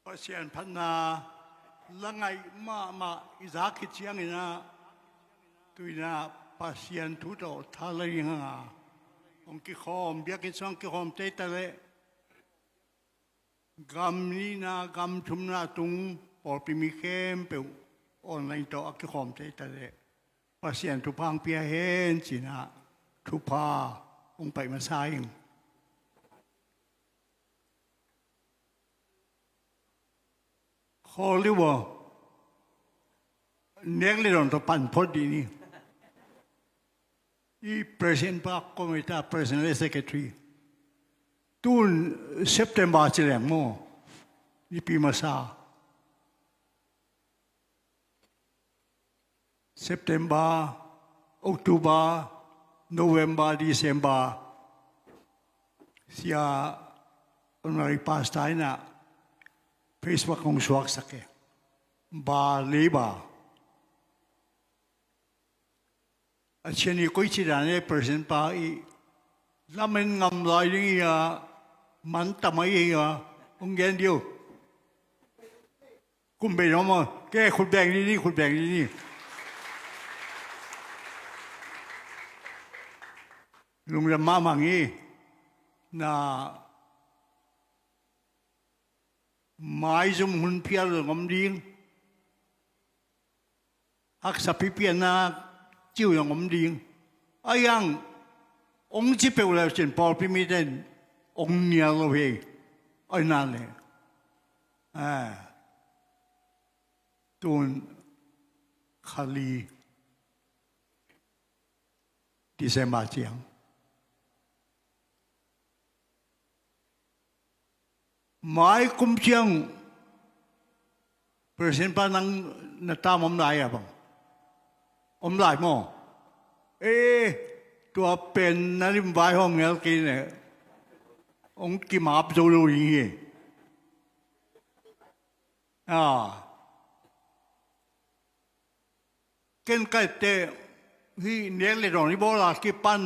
pasien phana langai ma izaki chiang ina tuina pasien thu to thalai nga ong ki khom bia ki chong ki khom te tale gam ni na gam thum na tung por pi mi khem pe online to ki khom te tale pasien thu phang pia hen china thu pa ong pai ma sai Hollywood, negli non to pan podini. I president pa komita president secretary. Tun September chileng mo. I pimasa. September, October, November, December. Siya unari pastay na. Facebook kong suwak sake. Ba liba. At siya ni ko'y sinanay present pa lamin ngam lai niya man tamay unggen diyo. Kumbay mo, kaya kulbeng nini. Nung namamangi na mai zum hun pial ngom ding ak sa pipian na chiu ngom ding ayang ong chi pe la chen por pi mi den ong nia lo he ai na le tun khali December chiang mai kum chiang present pa nang natam om lai bang om lai mo tua pen na lim vai hong ngel ki ne ong ki map zo lo yi ken kai te hi ne le ron ni bo la ki pan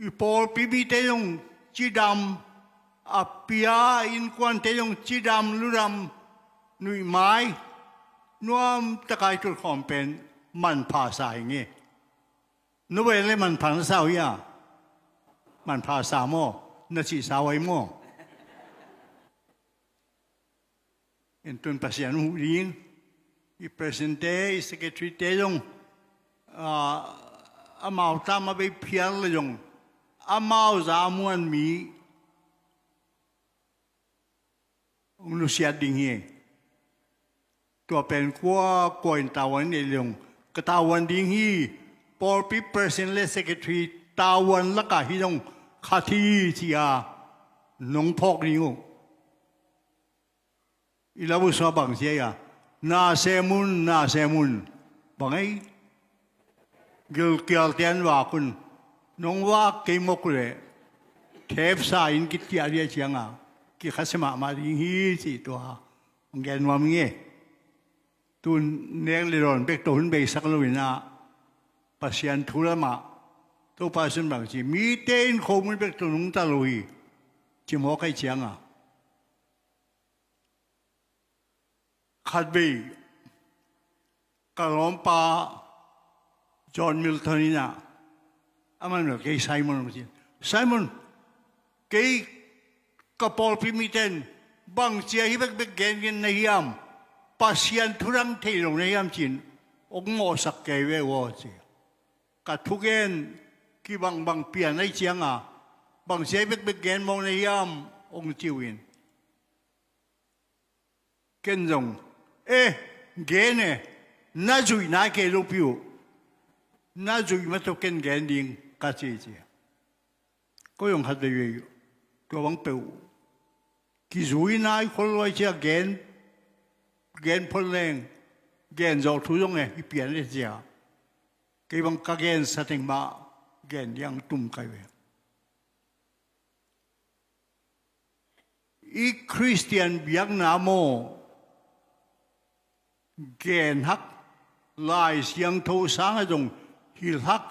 i por pi bi te yong chi dam apia in quan te yong chidam luram nui mai nuam takai tu khom pen man pha sai nge nu ve le man phan sao ya man pha sa mo na chi sa wai mo en tun pasien hu rin I presente I secretary te yong amau ta ma be phial le yong amau za muan mi lu sia ding he tua pen kwa in tawan ni leong ka tawan ding hi por pi president le secretary tawan la ka hi dong kha thi chia nong phok ni ngo I la bu so bang sia ya na semun bang ai gil kial tian wa kun nong wa ke mok le thep sa in kit kia ria chiang a ki khasema ma ring hi chi to ngen wa mi tun neng le ron bek to hun be sak lo na pasien thula ma to pasien bang chi mi ten khom bek to nung ta lo hi chi mo kai chiang a khat be ka rom pa John Milton na aman no ke Simon ke kapol pimiten bang chia hi bek gen na hiam pasien thurang theilong na hiam chin ong mo sak ke we wo chi ka thugen ki bang pian nai chiang a bang chia bek gen mo na hiam ong chiwin ken jong gene na jui na ke lo piu na jui ma to ken gen ding ka chi ko yong hat de ye to bang pe ki zui nai khol loi chia gen phol leng gen zo thu yong I pian le chia ke bang ka gen sateng ma gen yang tum kai we I Christian biak na mo gen hak lai siang tho sang a jong hil hak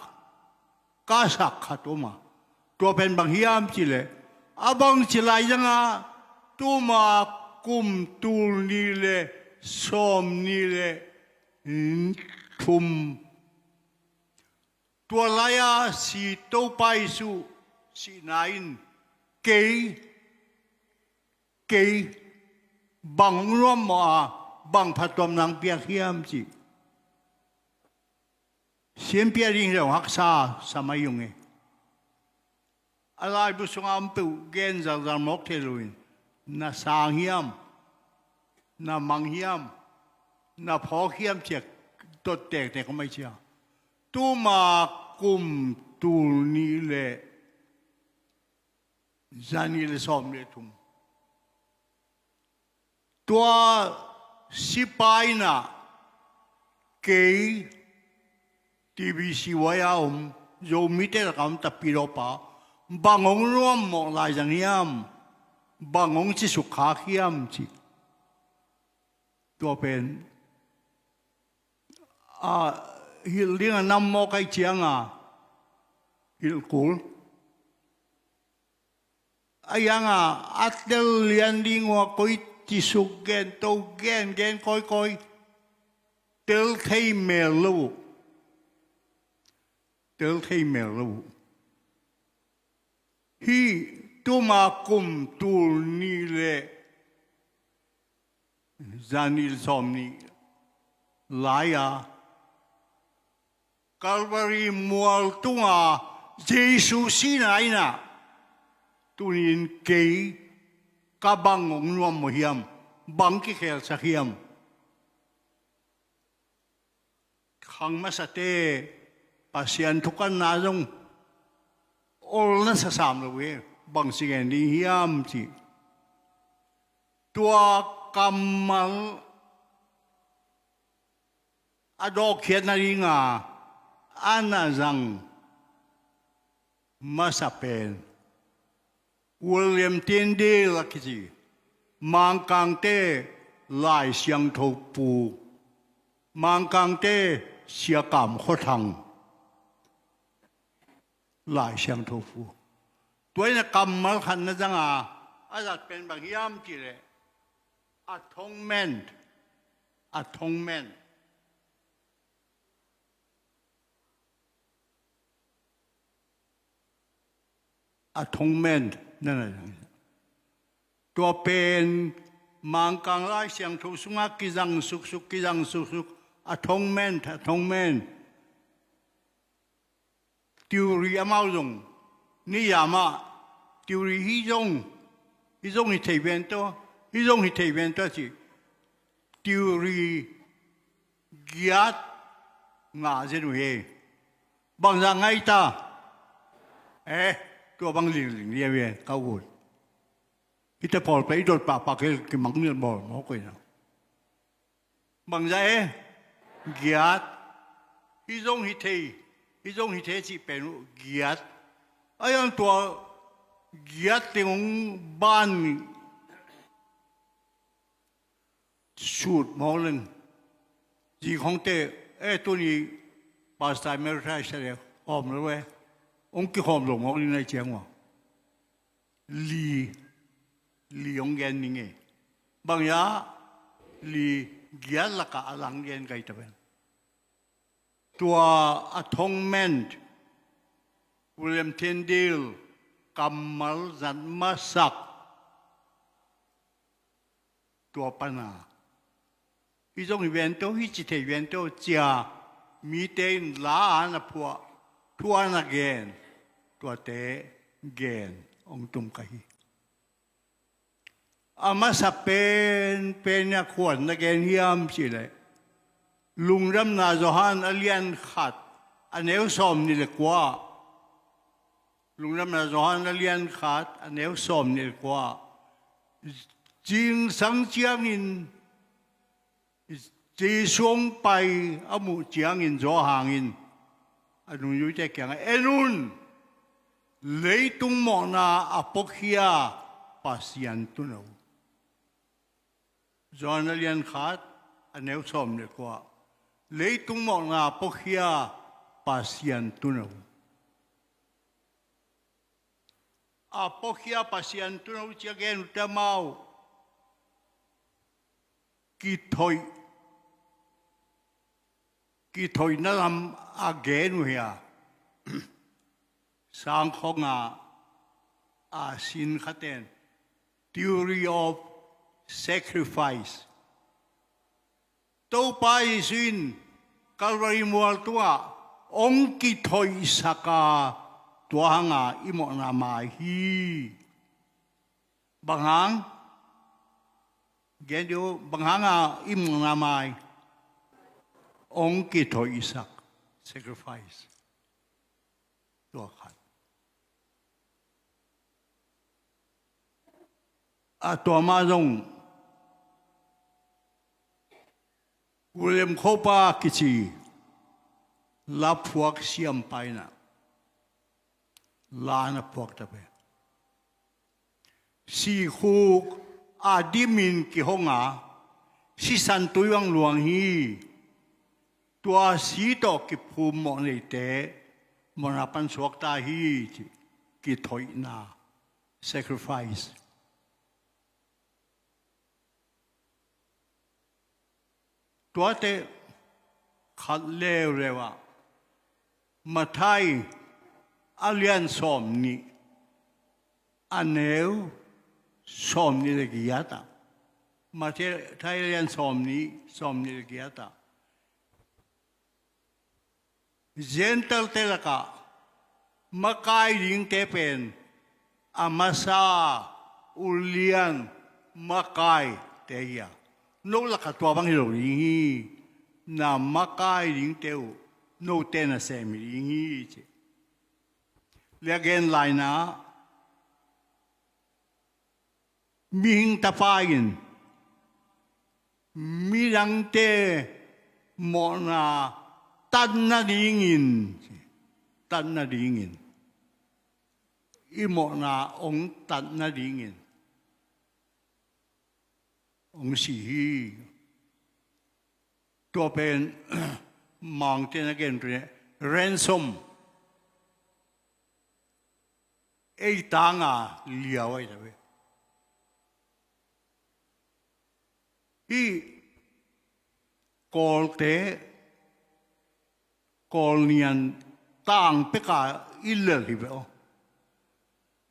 ka sak khatoma to pen bang hiam chi le abang chi lai janga tu ma kum tul ni le som ni le thum tua laya si to pai su si nain ke bang rom ma bang phatom nang pia hiam chi xiên pia ring rong hak sa samayung e alai bu sung am pu gen zal mok the luin na sang hiam na mang hiam na pho hiam chek tot tek te ko mai chia tu ma kum tu ni le zani le som le tum tua sipai na ke TVC waya zo mite kam tapiro pa bangong rom mo lai jang hiam bangong chi sukha hiam chi tua pen hil ling nam mo kai chiang hil kul ayanga atel lian ding wa koi ti suk gen to gen koi tel thei mel lu tel thei mel lu hi tu ma kum tu ni le zanil som ni laya Calvary mual tunga Jesus sinai na tunin kei kabang nuam mo hiam bang ki khel sa hiam khang masate pasian thukan na jong ol na sa sam lo we bang sigen ni hiam chi tua kamal adok khian na ringa ana zang masapen William Tyndale kiji mang kang te lai xiang thou pu mang kang te xia kam kho thang lai xiang thou pu toy na kam mal khan na janga azat pen bang yam chi le atonementนั่นแหละตัวเป็นมังกังไล่เสียงทุสุงกิจังสุกatonement ติวรีอามาจงนิยามาติวรีฮิจงฮิเทเวนตัวจีติวรีกิยัดงาเจนุเฮบางอย่างไงตาตัวบางหลิงเรียเวียเขาพูดที่จะพอไปโดดปากคือมังเงินบ่หมอคุยนะบางใจเกียรติฮิจงฮิเทจีเป็นเกียรติไอ้ยังตัวเกียรติของบ้านสูตรหมอหนึ่งจีของเตตัวนี้ภาษาเมรุไทยเฉลี่ยออมเลยเว้ยองค์ที่หอมหลงองค์นี้ในเชียงว่าลีองเงินนี่ไงบางอย่างลีเกียรติกะอลังเงินไกตะเป็นตัว atonement William Tyndale กัมมัลจันมาสักตัวปัญหาอีจงอีเวนต์ตัวฮิจิเทอีเวนต์ตัวจะมีเต็นล้าอันพัวทัวนักเกนตัวเตเกนองตุมกัยอามาสับเป็นนักขวัญนักเกนเฮียมสิเลยลุงรำนาจฮันอเลียนขัดอันเอวสอมนี่เลยกว่าลุงรำนาจฮันอเลียนขัดอันเอวสอมนี่เลยกว่าจิงสังเจียงอินจีสวงไปอามุเจียงอินจ่อหางอินอันนู้นอยู่ใจแข็งเอ็นุนเลยตุงมองนาอปกเฮียปัสยันตุนเอาจอนเลียนขาดอันเอวสอมเลยกว่าเลยตุงมองนาอปกเฮียปัสยันตุนเอาอปกเฮียปัสยันตุนเอาเจียงเกนุตเมา kỳ thôi nó làm again vậy à sang không xin khát tên theory of sacrifice tâu pai xin Calvary mual tua ông kỳ thôi saka tua hanga imo na mai hi bằng hang gen yo bằng hanga imo na mai ông kỳ thôi Isaac sacrifice tua khat tua ma dong William Khopa kichi la phuak siam paina la na phuak ta pe si khu adimin ki honga si san tuyang luang hi tua si to ki phu mo nei te mo na pan suak ta hi ki thoi na sacrifice tua te khat le rewa mathai alian som ni aneu som ni le giata mathai alian som ni le giata gentle te laka makai ring te pen amasa ulian makai te ya no laka tua bang hilo ringi na makai ring teu no tena semi ringi che le again line na ming tapain mirang te mo na tan na ringin imo na ong tan na ringin ông sĩ tua bên mang tên again ransom ấy tang liao ấy đấy ý call te call nian tang pe cả illa đi vậy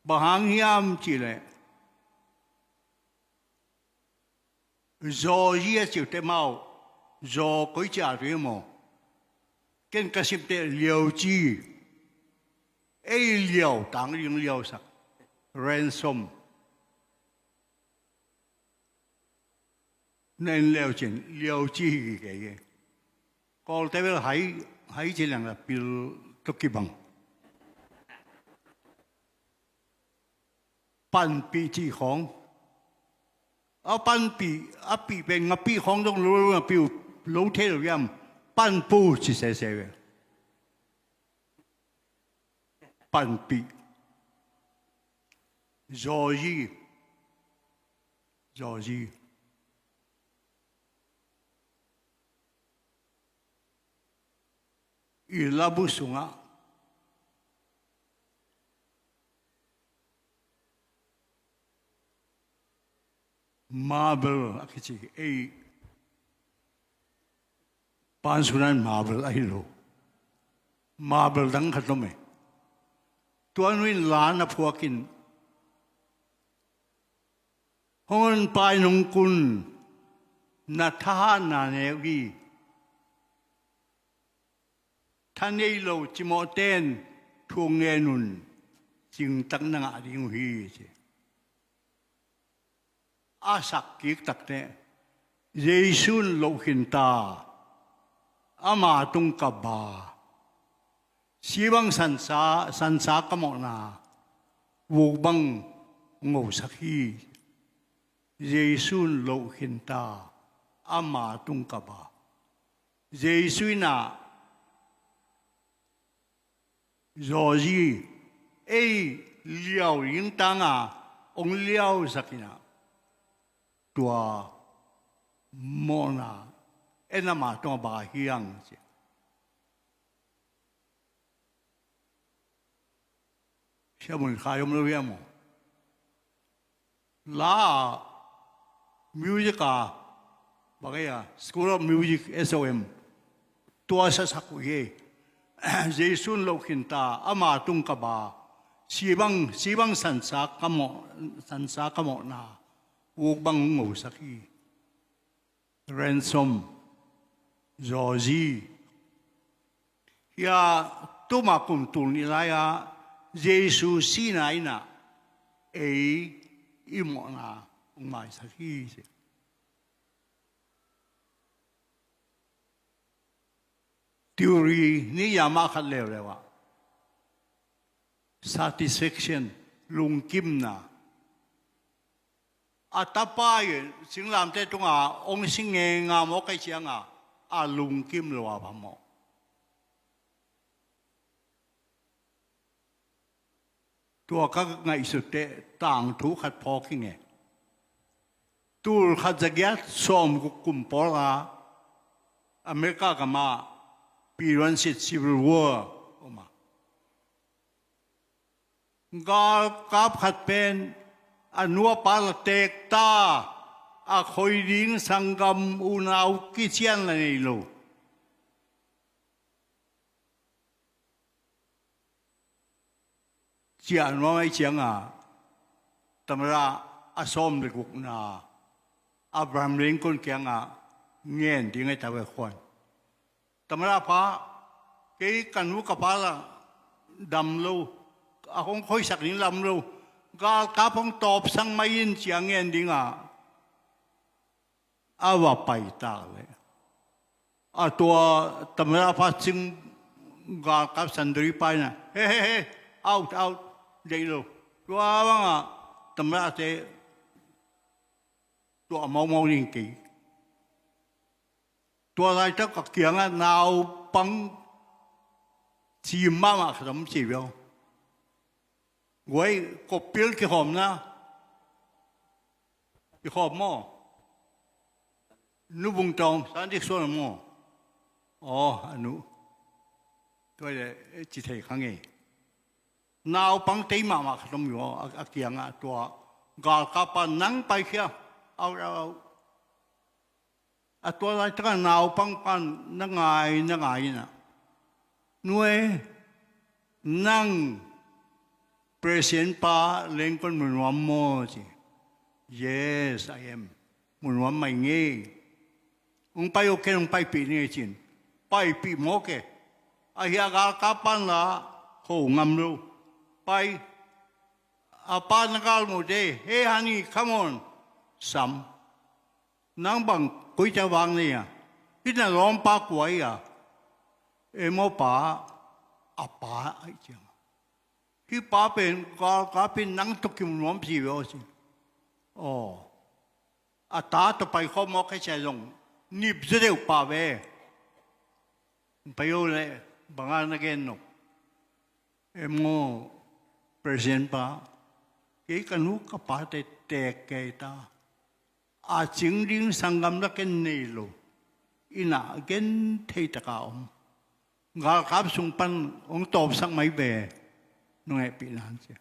bahang hiam chỉ lệ do ye chịu te mau do cõi trả rồi mà cái cái sim te liều chi ấy liều tang riêng liều sắc ransom nên liều chi cái còn thế bây hãy chỉ là bill tốt kỳ bằng pan pi chi khong pan pi bên ngã pi khong trong lúa pi lúa thế rồi em pan pu chỉ sẽ vậy pan pi Georgie ilabu sunga marble akichi ei pansunan marble ailo marble dang khatome tuanwin lana phuakin hon pai nong kun na tha na newi thanei lo chimoten thuang nge nun ching tak na nga ding hi che asak ki tak te Jesun lo hinta ama tung ka ba siwang sansa ka mo na wo bang ngo sakhi Jesun lo hinta ama tung ka ba Jesuina Georgie ấy liao yến tang ông liao sakina tua mona enama tua ba hiang che siamun khayom lo yamo la musica bagaya School of Music SOM tua sa sakuye Jason lo kinta ama tung kaba sibang sansa kamo na ubang ngusaki ransom Joji ya tumakum tulnilaya Jesus sinay na imo na umay saki theory ni yama lewa satisfaction lungkim na atapay singlam te tunga ong singe nga mo kay siya nga lungkim lawa pa moตัวก็ไงสุดเตะต่างทุกขัดพอกิงเงตัวขัดจะแยกซ้อมกุมปอลาอเมริกาก็มาปีรันสิตซิวิลวอร์ออกมากาบขัดเป็นอนุปาลเตกตาคอยดิ้งสังกัมอุณาวกิเชียนอะไรนี่ลูเจียนว่าไม่เจียงตำราอาสมเด็กนาอับราฮัมลิงคอนเกียงเงี้ยนที่ไงตาเวควันตำราพระเกี่ยกันวุกพาละดำลูคงคอยสักนิดลำลูกาลพงตอบสังไม่ยินเจียงเงี้ยดิ้งว่าไปตาเลยตัวตำราพระจึงกาลกับสันดริไปนะเฮ้out dây luônตัวว่าตำราเจตัวmau liên kỳตัวอะไรเจ้าก็เกี่ยงนาวปังชีมาขนมจีบเอาไว้กบเปรี้ยวกี่หอมนะกี่หอมมั้งนุบุงจงสันติส่วนมั้งอนุตัวเด็กจิตใจขังเงนาวปังเตยมาขนมอยู่เกี่ยงตัวกาลกับปนังไปเชียเอาตัวอะไรตั้งนาวปังนั่งไงนะนุ่ยนั่งเปรสินป้าเล่นคนมุนวันโมจิ yes I am มุนวันไม่เงี้ยไปโอเคไปปีนี่จินไปปีโมเกไอ้เหี้ยกาลกับปันละโหงามรู้ไปปานนักการมุดhey honey come on ซ้ำนั่งบังคุยจะวางเนี่ยพี่น่ะร้องปากไว้โมป้าป้าไอ้เจ้าพี่ป้าเป็นก็เป็นนั่งตุกิมน้องพี่เว้ยสิตาต่อไปเขามองแค่ใจลงนิบจะเดียวป้าเว้ไปอยู่เลยบางอันนักเรียนนกโมpresent pa kay kanu kapate tek kay ta ching ding sangam na ken nilo ina gen thei ta kaom ngal kap sung pan ong top sang mai be nung ai pi nan se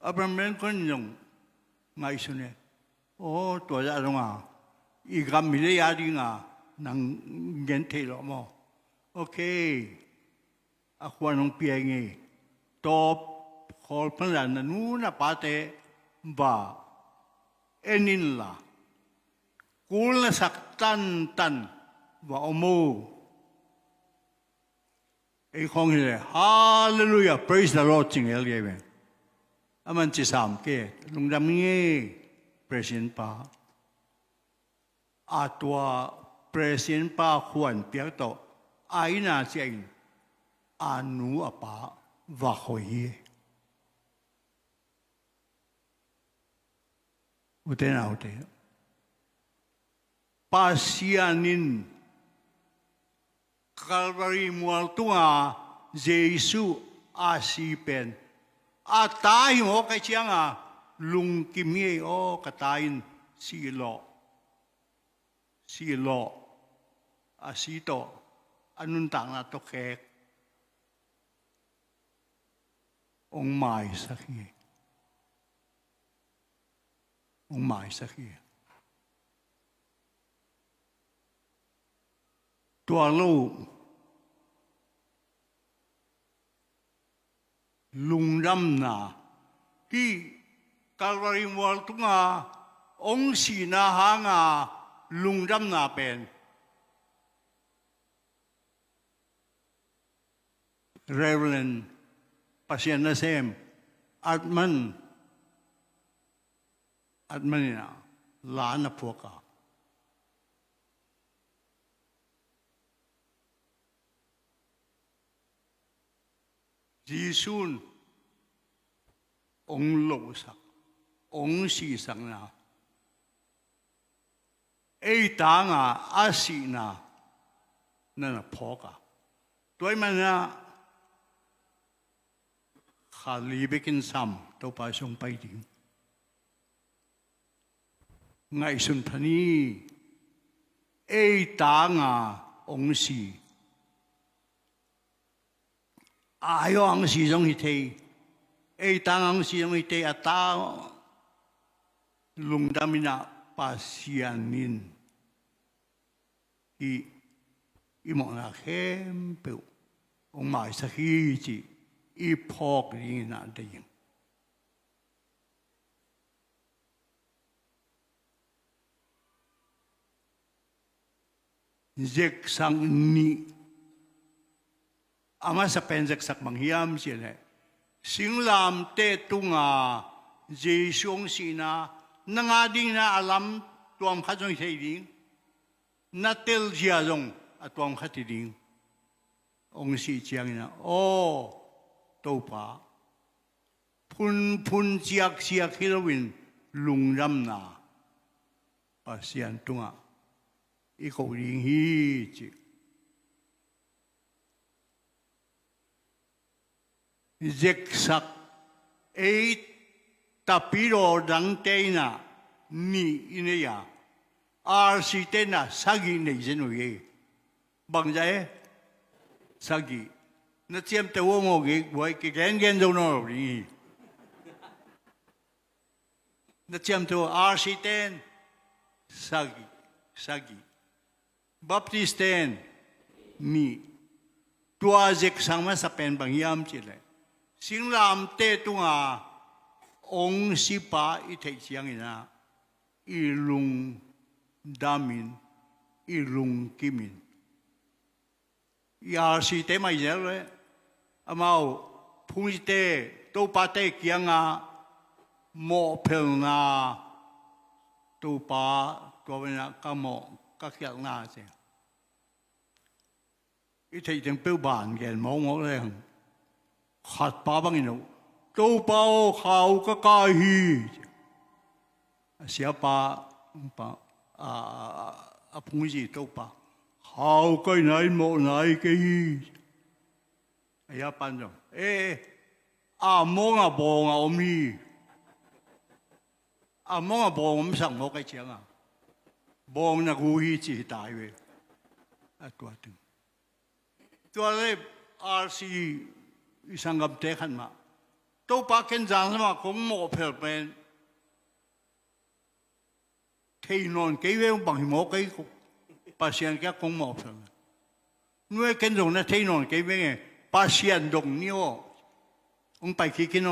Abraham Lincoln yung ngai sune to ya rong igam mi le ya di nga nang gen thei lo mo okay akwa nung pi ngi top call pala na nuna pate ba enin la kul na saktan ba omo kong hile hallelujah praise the Lord ching el yeme aman chi sam ke lungdam nge president pa atwa president pa khuan piak to aina chen anu apa và khỏi thế nào thế pasianin Calvary mual tunga Jesus asipen atay mo kay siya lung kimi katayin silo asito anun tang na to kek ông mai sa kia ตัวลูกลุงรำนาที่กาลริมวลตุงาองศีนาหางาลุงรำนาเป็นเรเวลนปัศยานเซมอัดมันนี่นะหลานพวกเขาจีซุนองโลสักองสีสังนาไอ้ตางอาศีนานั่นพอกะตัวมันนะขาลีเบกินซ้ำตัวไปส่งไปดิ้งไงสุนทนีไอ้ตางองสีอายุองสีจงหิเทไอ้ตางองสีจงหิเทอัตตาลุงดามินาปัสยานินอีมองนาเข้มเปิวองมาสักทีจีอีพอกนี่น่าได้ยินเจ็กสังนี่อามาสเปนเจ็กสักบางยามเสียเลยสิงลามเตตุงาเจชงสีนานงาดิงนาอลัมตัวมขัดจงเทียดิงนาเตลเจียจงตัวมขัดดิงองสีเจียงนะโอ้ตัวป้าพุนเจียกเจียกฮิโรวินลุงรำนาปัสยันตุงาอีกคนยิงฮีจิเจ็กสักไอตาปิโรดังเตน่ะนี่อินเดียอาร์ซีเตน่ะสักิในเจนุเยบางใจสักินั่นเชื่อมตัวโมกิไว้กิเกนเกนจงนอร์ดีนั่นเชื่อมตัวอาร์ซีเตนสักิบัพติสเตนนี่ตัวเจ็กสังมาสเปนบางยามจิเลยสิงลามเตตุงาองสิปาอิเทเชียงนะอีลุงดามินอีลุงกิมินยาสิเตไม่เจอเลยอามาพูดเตตัวปาเตเกียงาโมเพลนาตัวปาตัวเป็นกะโมกะเกียงนาเสียอิเทจึงเปิลบานแกนมองเลยขัดป้าบังอินุตัวเปล่าเขาก็กายฮีเสียป้าพูดจีตัวป้าเขาก็ไหนหมดไหนกี่ไอ้ยาปันจังมองบองอมีมองบองไม่สั่งหมดไอ้เชียงบองนักหูฮีจีตายเว้ยตัวตึงตัวเล็บRCอีสังกัดเทขันมาตัวปากเข็นจางสมาคงโมเพลเป็นที่นอนกี่เวงบางหิมะกี่ปัสยานแค่คงโมเพลนู่นเข็นตรงนั้นที่นอนกี่เวงปัสยานตรงนี้องไปกี่กิน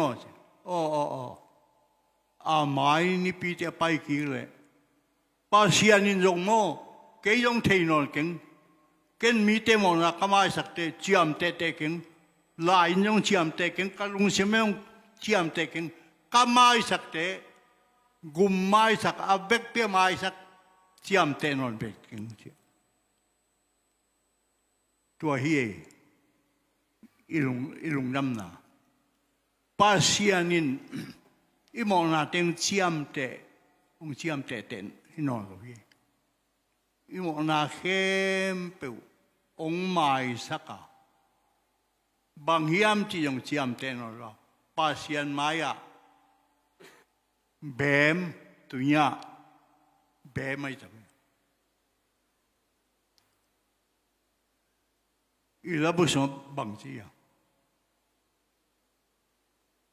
ไม่นี่ปีจะไปกี่เลยปัสยานินตรงโมกี่ตรงที่นอนกินมีเตมอนะก็ไม่สักเตเจียมเตกินลายยงเจียมเตกินกลุงเสียมยงเจียมเตกินก็ไม่สักเตกุมไม่สักอาเบกเปียไม่สักเจียมเตนอนเบกกินตัวเฮียอีลุงน้ำนาปัสยานินอีมองนาเต็งเจียมเตเจียมเตเต็นอีนอนกับเฮียอีมองนาเข้มเปียวองไม่สักบางยามที่ยังเจียมเตนเราปัสยันมายาเบมตัวเนี้ยเบมไม่จำอีลับสมบางที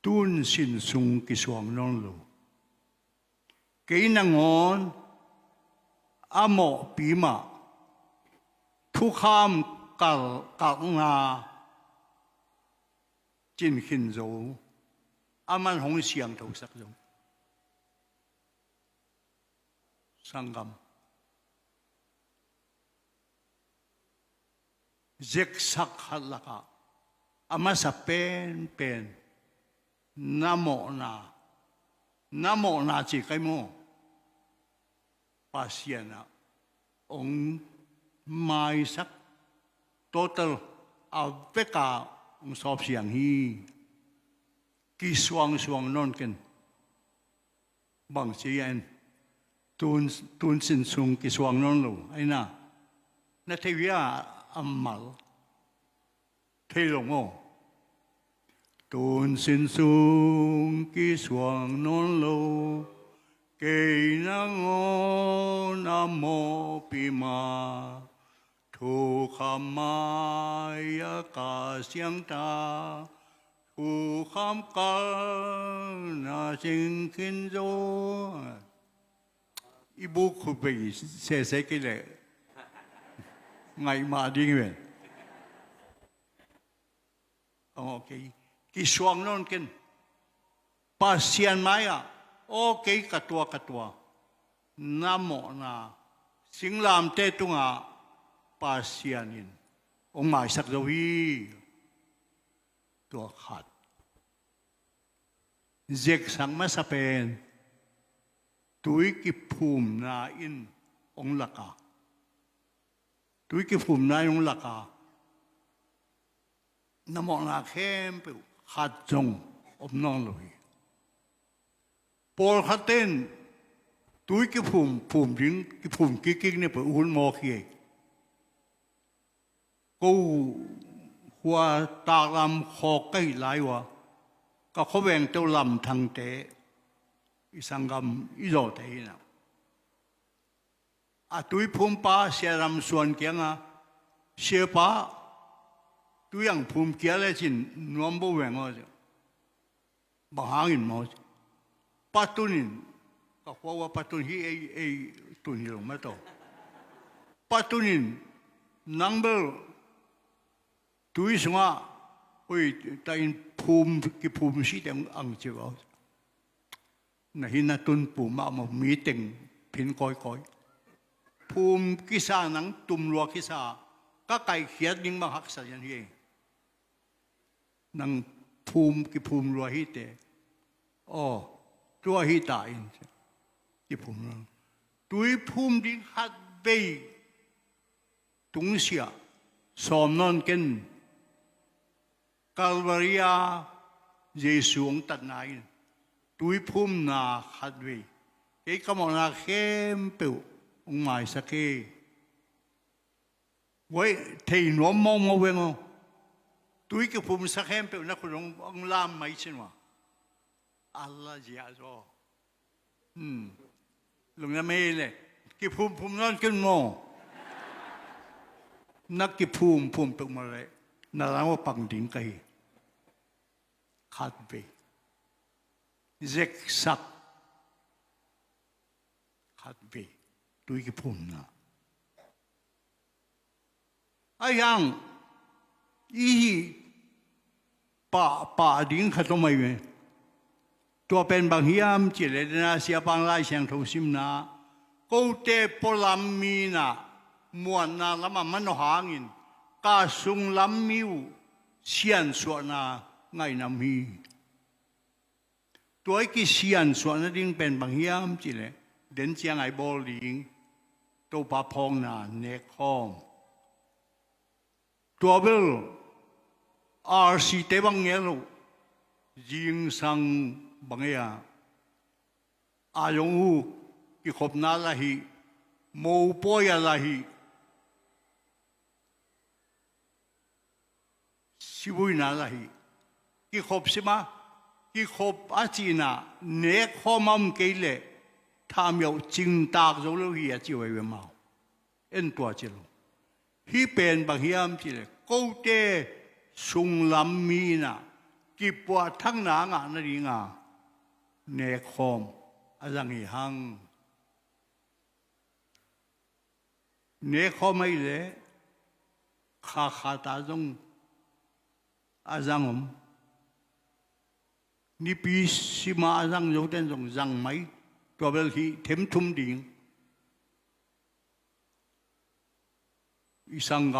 ตุนสินสุงกิสวงนนลูกินังอนอโมปีมาท thu kham kal na chin khin zo aman hong siang thâu sắc zo sangam zek sak halaka ama sa pen namo na chỉ cái mo pasiana ông mai sắc total aveka ông sop siang hi ki suang non ken bang chien tun sin sung ki suang non lo ai na thevia amal thei long o tun sin sung ki suang non lo cây nắng ngô nam mô pi ma thu kham mai ca siang ta thu kham ca na sinh kinh dô ibu khu bị xe cái lệ ngày mà đi về ok cái xoang non kinh pasian maya okay katua namo na singlam te tunga pasianin ông mai sak zo hi tua khat zek sang ma sapen tui ki phum na in ông laka tui ki phum na ông laka namo na khem pe khat jong om non lo hi Paul haten tui ki phum ring ki phum ki ne pa un mo khi ko hua ta lam kho kai lai wa ka kho weng teu lam thang te isangam izo te na a tui phum pa seram suan kyanga se pa tu yang phum kia le chin nuam bo weng o ba hangin mo patunin kakwawa patun hi ay tunilong mato patunin number tuis nga oi tain phum ki phum si teng ang chiwa na hinatun pu ma meeting pin koi phum kisa nang tumlo kisa ka kai khiat ding ma hak sa yan hi nang phum ki phum lo hi teตัวฮิตาอินที่ผมนั่งตุยภูมิดิฮัดเบย์ตุงเสียสอมนอนกันกัลวารียาเยซูองตัดนายตุยภูมินาฮัดเบย์เอ้ก็มองนาเข้มเปิวองหมายสักเกไว้เทนวมมองมาเวงตุยก็ภูมิสักเข้มเปิวนักคุณองลามไม่ใช่ไหมAllah jia zo, lung na me le, ki phum non ken mo, nak ki phum pe ma le, na lang wa pang ding kai, khat be, zek sak, khat be, tui ki phum na, ayang, pa ding khatom mai me. ตัวเป็นบางเฮียมจิเลนะเสียบางไล่เสียงทุสิมนะกูเตปลามีนะมวนนะละมันหางินกาสุงลำมิวเสียนส่วนนะไงน้ำมีตัวไอ้กิเสียนส่วนนั้นดิ้งเป็นบางเฮียมจิเลเดินเชียงไอ้บอลลิงตัวปะพองนะเนคฮอมตัวเบลRCเตบังเงลยิงสังบางอย่างอายงอูกิขบนาลาฮีโมปอยาลาฮีสิบุยนาลาฮีกิขบสิมากิขบอาจีนาเนคข้อมัมเกลทำอยู่จิงตากโจโลฮีอาจิวเวมาเอ็นตัวจิโลฮีเป็นบางอย่างจิเลกูเตสุงลำมีนากิปวดทั้งหนางานนั่นเองเนคอมอะไรงี้หังเนคอมไม่เลย khá ta giống azang ni pi sima azang giống tên giống răng máy cho bel hi thêm thum điện isang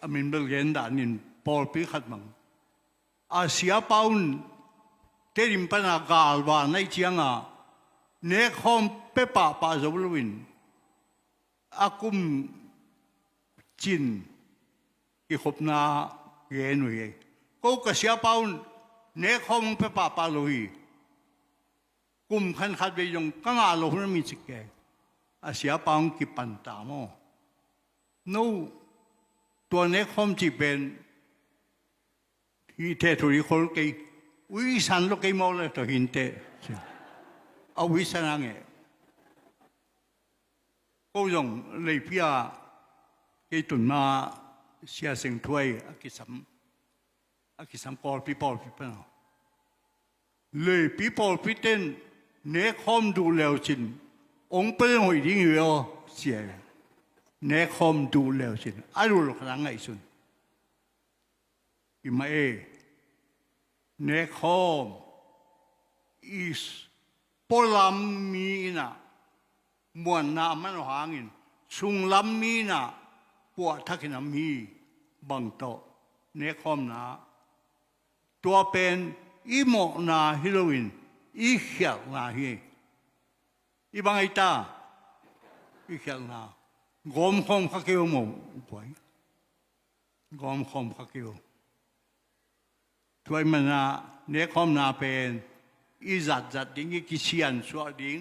amin bel gen da nin Paul pi khat mang Asia paun terim pana galwa nai chianga ne khom pe pa zolwin akum chin ki khopna ge nui ko ka sia paun ne khom pe pa loi kum khan khat be yong ka nga lo hu mi chike Asia paun ki pan ta mo noตัวเน็กคอมจีเป็นที่เทตุริคนกี่วิสันลูกกี่โมเลยตัวหินเตะเอาวิสันอะไรก็ยังเลยพี่อากี่ตุนมาเสียสิ่งถ้วยอากิสัมปอลพี่เป็นเลยพี่ปอลพี่เต้นเน็กคอมดูแล้วจินองค์เป็นหอยดิ้งอยู่เสียเนคอมดูแล้วสิอารู้หรอกครั้งไงสุนอิมาเนคอมอิสปอลัมมีนะมวนน้ำมันหางินสุงลัมมีนะปวดทักน้ำมีบังโตเนคอมนะตัวเป็นอิโมนาฮิโรวินอิเขียนาฮีอีบังไอตาอิเขียนากอมคอมข้าเกี่ยวมั่วป่วยกอมคอมข้าเกี่ยวถวยมันนะเนื้อคอมนาเป็นอีจัดดิ้งอีกิเชียนสวดดิ้ง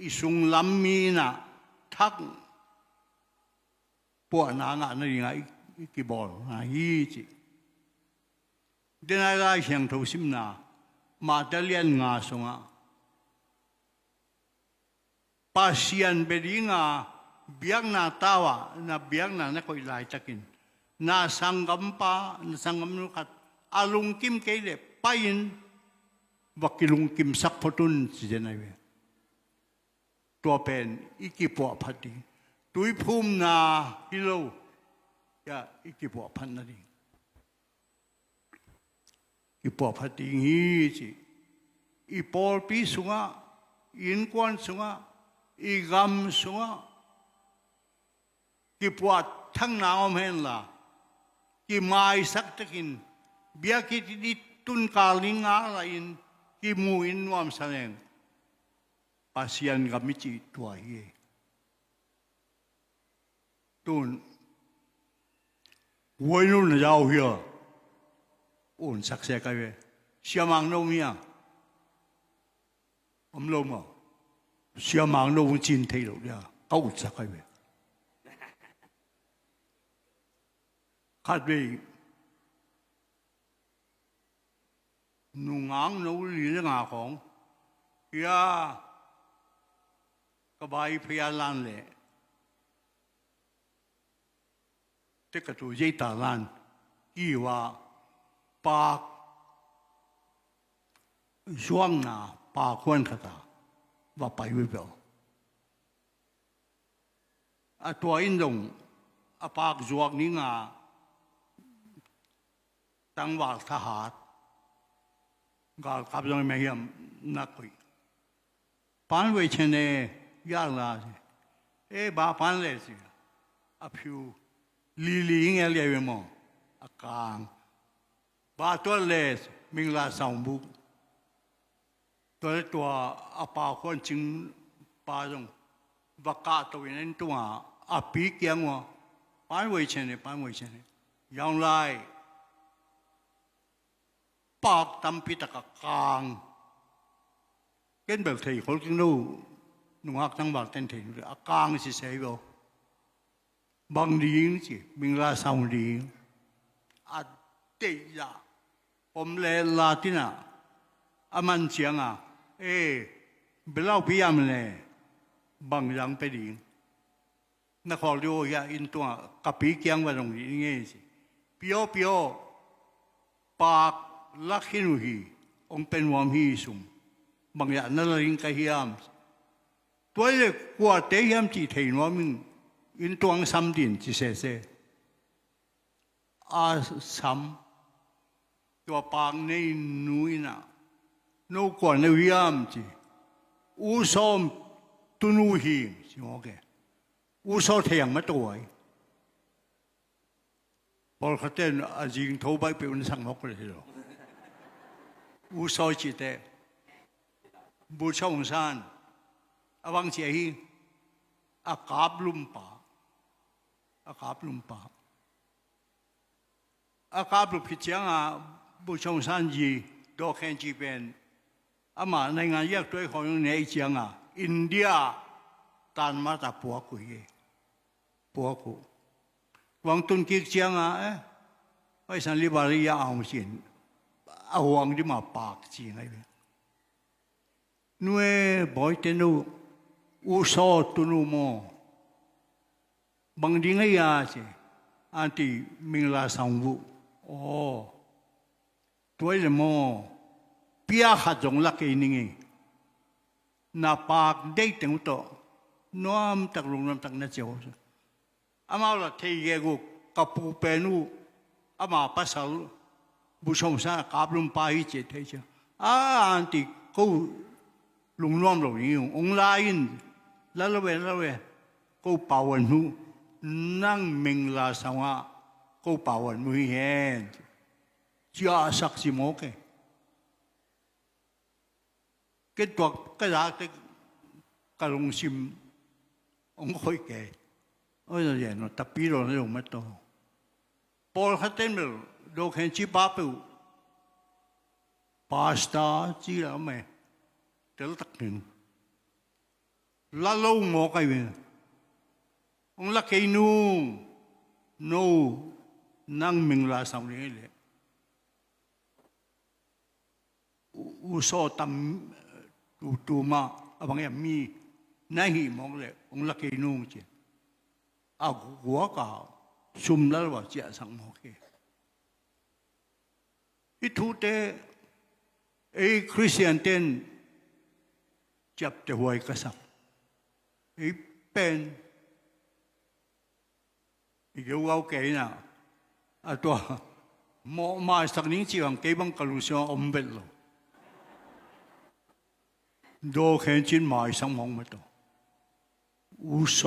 อีสุงลำมีนะทักปวดนางานนี่ไงอีกิบอลนะฮีจิเดินอะไรเสียงทุสิมนามาเตลียนงาสงะปาเซียนเบดิงาbiang na tawa na biang na ko ilay takin na sanggam nukat alung kim kayle payin wakilung kim sakpotun si jenaywe tua pen ikipo pati tui phum na hilo ya ikipo pan na rin ipo pati ngi si ipol pi sunga inkwan sunga igam sunga ki puat thang naom hen la ki mai sak takin bia ki di tun kalinga la in ki mu in wam saneng pasian gamichi tua hi tun woinu na jau hia un sak se ka we siamang no mia lo ma siamang no chin thei lo ya kau sak ka we khát về nung ngang nấu lì ngà khổng kia cái bài phía lan lệ tất cả tụi dây tà lan kỳ hòa ba xuân na ba quan khát và bài với biểu à tuổi in đồng à ba xuân ní ngà tăng vào thà hạt, gal cặp trong mấy hiểm nát quỷ, pan về trên này giang là gì, ba pan lệ gì, phiu lì nghe lệ về mò, càng ba tuổi lệ mình là sòng bút, tuổi ba con chim ba trong, và cả tuổi nên tuổi pi kiang mà, pan về trên này, giang lại bạc tâm pi tắc càng cái bậc thầy khối kinh nu nung học tăng bạc tên thầy càng是谁vô bằng điên chứ mình là sao điên à tây yaผมเลยลาตินะอามันเสียงอ่ะเบลาพิยามเลยบางอย่างไปดีนักขอเรียกว่าอินตัวกับปีเกียงว่าตรงนี้ไงสิเปียวปากลักหินุฮีองเป็นวามฮีสุมบางอย่างนั่นลิงกะฮิยามตัวเล็กกว่าเทียมจีเทียนว่ามึงอินตัวงซ้ำดินจีเส อาสัมตัวปางในนุยนะนูกว่าในวิมจีอุศมตุนุหิมสิโอเคอุศเทียงมาตัวพอเขาเต้นอาจิงโทไปเป็นสังหกเลยทีเดียวอุศจิตเตบูชาองค์สันอวังเจียฮีอากาบลุมปาอากาบลุมปาอากาบลุพิจารณาบูชาองค์สันจีดอกแคนจีเป็นอามาในงานแยกตัวของในเจียงอินเดียตันมาตาปัวกุยปัวกุวังตุนกิกเจียงไอ้สันลิบารียาเอาสินเอาวังที่มาปากจีไงนู่นบ่อยเตนูอุศตุนุโมบางทีไงสิอันที่มิงลาสังวุโอ้ตัวเองโมเปียขัดจงลักเองนี่นับปากได้ถึงตัวน้อมตักลงน้ำตักนั่นเจ้าอามาละเทียกุกับปูเปนูอามาภาษาบุษมสารกับลุมปาฮิเจตเจ้าอันที่กูลุงน้อมลงนี่องลายินแล้วเว้กูป่าวันหูนั่งมิงลาสังวะกูป่าวันมือเห็นจ้าสักสิโมกเกิดตัวก็รักกระลงซิมองค่อยแก่โอ้ยอย่างนั้นแต่ปีเราเนี่ยไม่โตพอเขาเต้นไปดูเห็นจีบ้าไปพาสต้าจีแล้วไหมเดี๋ยวตักหนึ่งแล้วเราหมอกไอ้เว้ยองลักไอ้นู่นั่งมิงลาสังนี้เลยอุโสตมตัวมาบางอย่างมีนั่งหิมองเลยองลักไอ้นู่จีอาหัวก่าซุ่มแล้วว่าเจ้าสังหมอกอีทุเตไอ้คริสเตียนเต้นจับแต่หัวกษัตริย์ไอ้เป็นอีกเอาเกยนะตัวหมอมาสักนิดจีบังเกยบังกลุชอมเบลโลดูเห็นจินมาสังมองมาตัวอุโส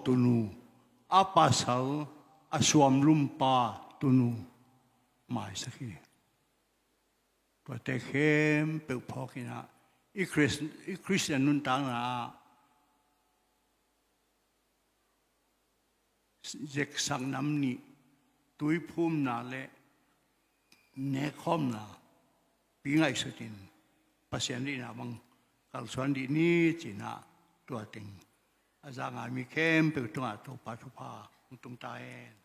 ตุนูอาปัสสาวอาสวมลุมปาตุนูมาสักทีตัวแต่เข้มเปิดพอกินะอีคริสเตียนนุนตังนะเจ็กสังน้ำนี้ตุยพุ่มนาเล่เนคอมนาปีไงสุดินภาษาดีนะบังกัลสวนดีนี่จีน่าตัวติงอาจารย์มีเข้มเปิดตัวปัจจุบันตรงตาเอง